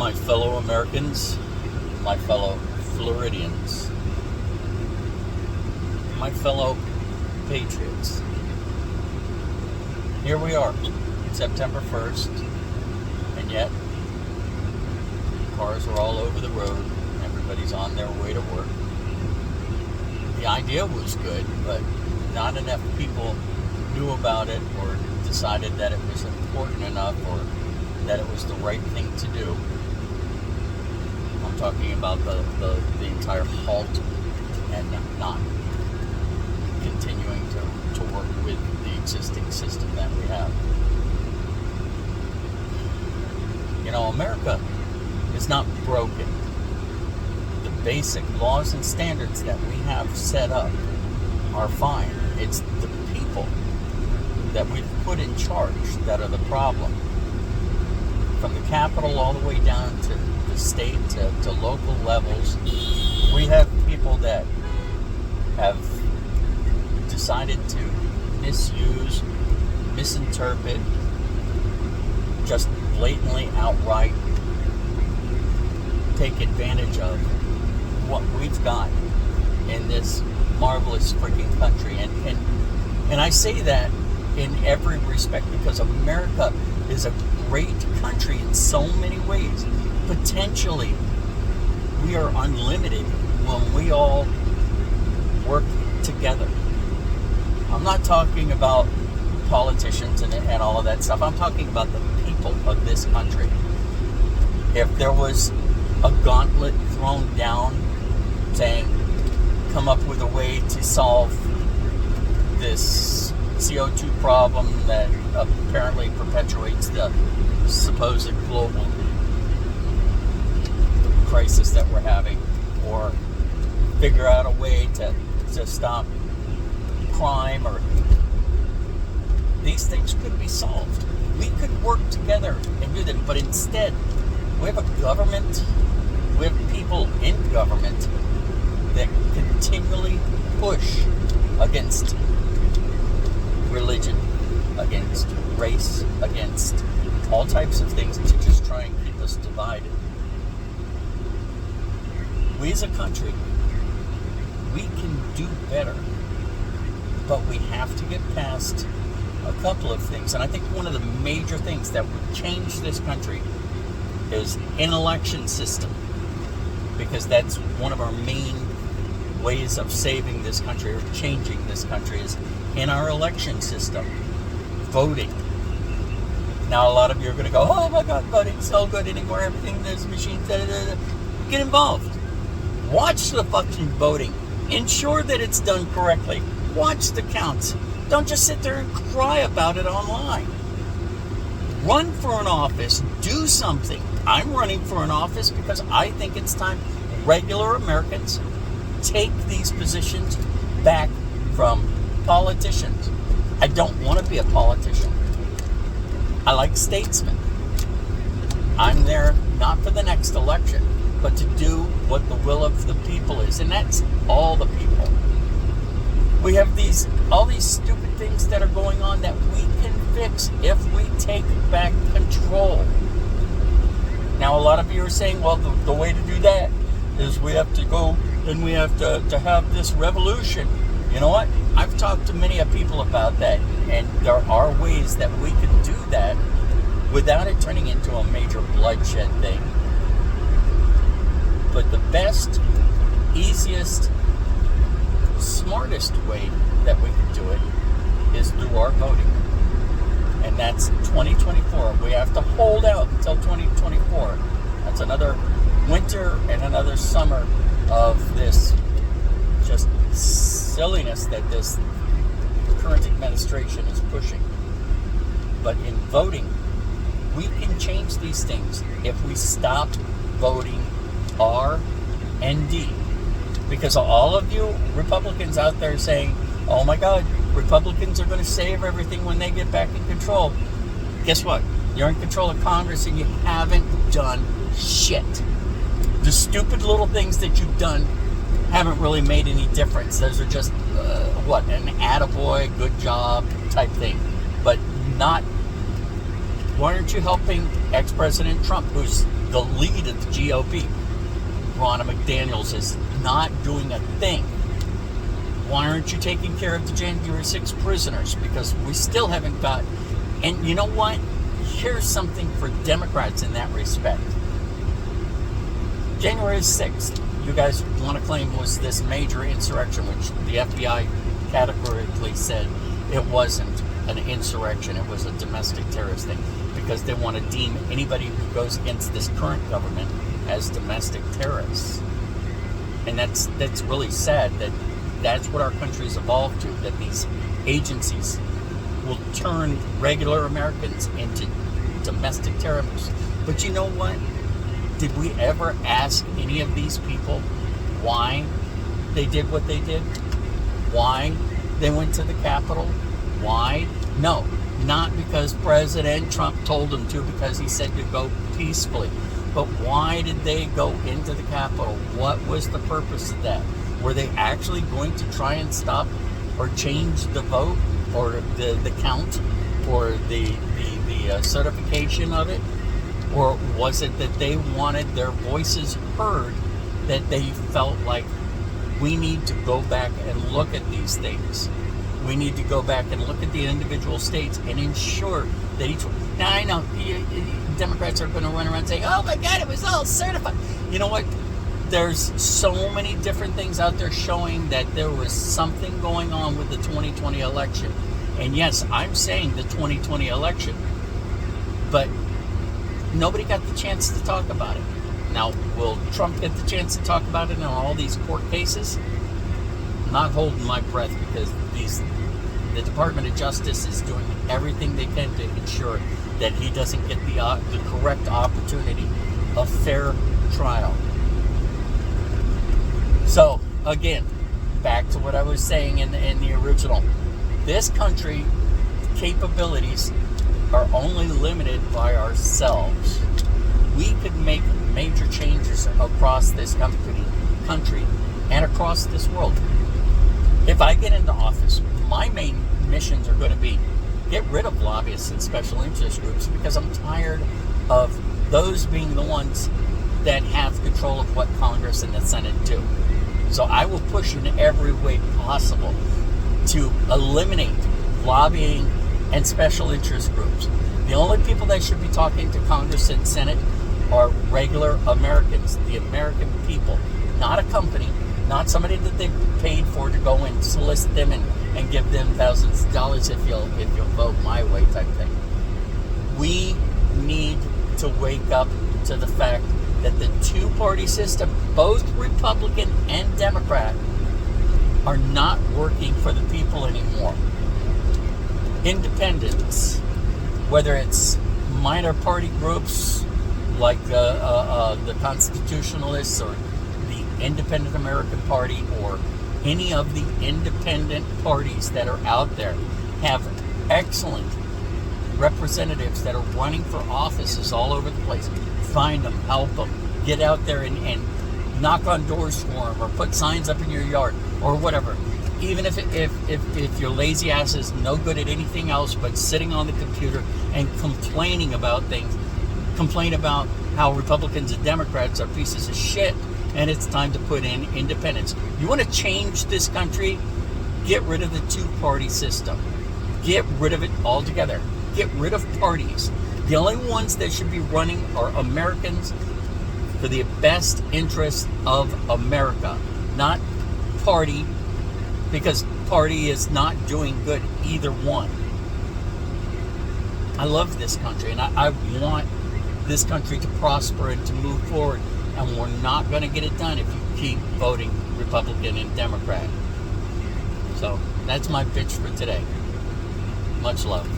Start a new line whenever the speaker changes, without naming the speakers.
my fellow Americans, my fellow Floridians, my fellow patriots. Here we are, September 1st, and yet cars are all over the road. Everybody's on their way to work. The idea was good, but not enough people knew about it or decided that it was important enough or that it was the right thing to do. I'm talking about the entire halt and not continuing to work with the existing system that we have. You know, America is not broken. The basic laws and standards that we have set up are fine. It's the people that we've put in charge that are the problem. From the capital all the way down to the state to local levels, we have people that have decided to misuse, misinterpret, just blatantly, outright take advantage of what we've got in this marvelous freaking country. And I say that in every respect because America is a great country in so many ways. Potentially, we are unlimited when we all work together. I'm not talking about politicians and all of that stuff. I'm talking about the people of this country. If there was a gauntlet thrown down saying, come up with a way to solve this CO2 problem that apparently perpetuates the supposed global crisis that we're having, or figure out a way to stop crime, or these things could be solved. We could work together and do them, but instead we have a government, we have people in government that continually push against religion, against race, against all types of things to just try and keep us divided. We as a country, we can do better, but we have to get past a couple of things. And I think one of the major things that would change this country is an election system, because that's one of our main ways of saving this country or changing this country is in our election system, voting. Now a lot of you are going to go, oh my God, voting's so good anymore, everything, there's machines, Get involved. Watch the fucking voting. Ensure that it's done correctly. Watch the counts. Don't just sit there and cry about it online. Run for an office. Do something. I'm running for an office because I think it's time regular Americans take these positions back from politicians. I don't want to be a politician. I like statesmen. I'm there not for the next election, but to do what the will of the people is, and that's all the people. We have all these stupid things that are going on that we can fix if we take back control. Now, a lot of you are saying, well, the way to do that is we have to go and we have to have this revolution. You know what? I've talked to many people about that, and there are ways that we can do that without it turning into a major bloodshed thing. But the best, easiest, smartest way that we can do it is through our voting. And that's 2024. We have to hold out until 2024. That's another winter and another summer of this just silliness that this current administration is pushing. But in voting, we can change these things if we stop voting R and D. Because all of you Republicans out there saying, oh my God, Republicans are going to save everything when they get back in control. Guess what? You're in control of Congress and you haven't done shit. The stupid little things that you've done haven't really made any difference. Those are just, an attaboy, good job type thing. But not Why aren't you helping ex-President Trump, who's the lead of the GOP? Ronna McDaniels is not doing a thing. Why aren't you taking care of the January 6th prisoners? Because we still haven't got... And you know what? Here's something for Democrats in that respect. January 6th, you guys want to claim was this major insurrection, which the FBI categorically said it wasn't an insurrection. It was a domestic terrorist thing, because they want to deem anybody who goes against this current government as domestic terrorists. And that's really sad that that's what our country's evolved to, that these agencies will turn regular Americans into domestic terrorists. But you know what? Did we ever ask any of these people why they did what they did? Why they went to the Capitol? Why? No, not because President Trump told them to, because he said to go peacefully. But why did they go into the Capitol? What was the purpose of that? Were they actually going to try and stop or change the vote or the count or the certification of it? Or was it that they wanted their voices heard, that they felt like we need to go back and look at these things? We need to go back and look at the individual states and ensure that each one... Now, I know Democrats are going to run around and say, oh my God, it was all certified. You know what? There's so many different things out there showing that there was something going on with the 2020 election. And yes, I'm saying the 2020 election, but nobody got the chance to talk about it. Now, will Trump get the chance to talk about it in all these court cases? I'm not holding my breath, because the Department of Justice is doing everything they can to ensure that he doesn't get the correct opportunity of fair trial. So, again, back to what I was saying in the original. This country capabilities are only limited by ourselves. We could make major changes across this country and across this world. If I get into office, my main missions are going to be get rid of lobbyists and special interest groups, because I'm tired of those being the ones that have control of what Congress and the Senate do. So I will push in every way possible to eliminate lobbying and special interest groups. The only people that should be talking to Congress and Senate are regular Americans, the American people, not a company, not somebody that they paid for to go and solicit them and give them thousands of dollars if you'll vote my way type thing. We need to wake up to the fact that the two-party system, both Republican and Democrat, are not working for the people anymore. Independents, whether it's minor party groups like the Constitutionalists or the Independent American Party or any of the independent parties that are out there, have excellent representatives that are running for offices all over the place. Find them, help them, get out there and knock on doors for them, or put signs up in your yard, or whatever. Even if your lazy ass is no good at anything else but sitting on the computer and complaining about things, complain about how Republicans and Democrats are pieces of shit, and it's time to put in independence. You want to change this country? Get rid of the two-party system. Get rid of it altogether. Get rid of parties. The only ones that should be running are Americans for the best interest of America, not party, because party is not doing good, either one. I love this country, and I want this country to prosper and to move forward, and we're not going to get it done if you keep voting Republican and Democrat. So that's my pitch for today. Much love.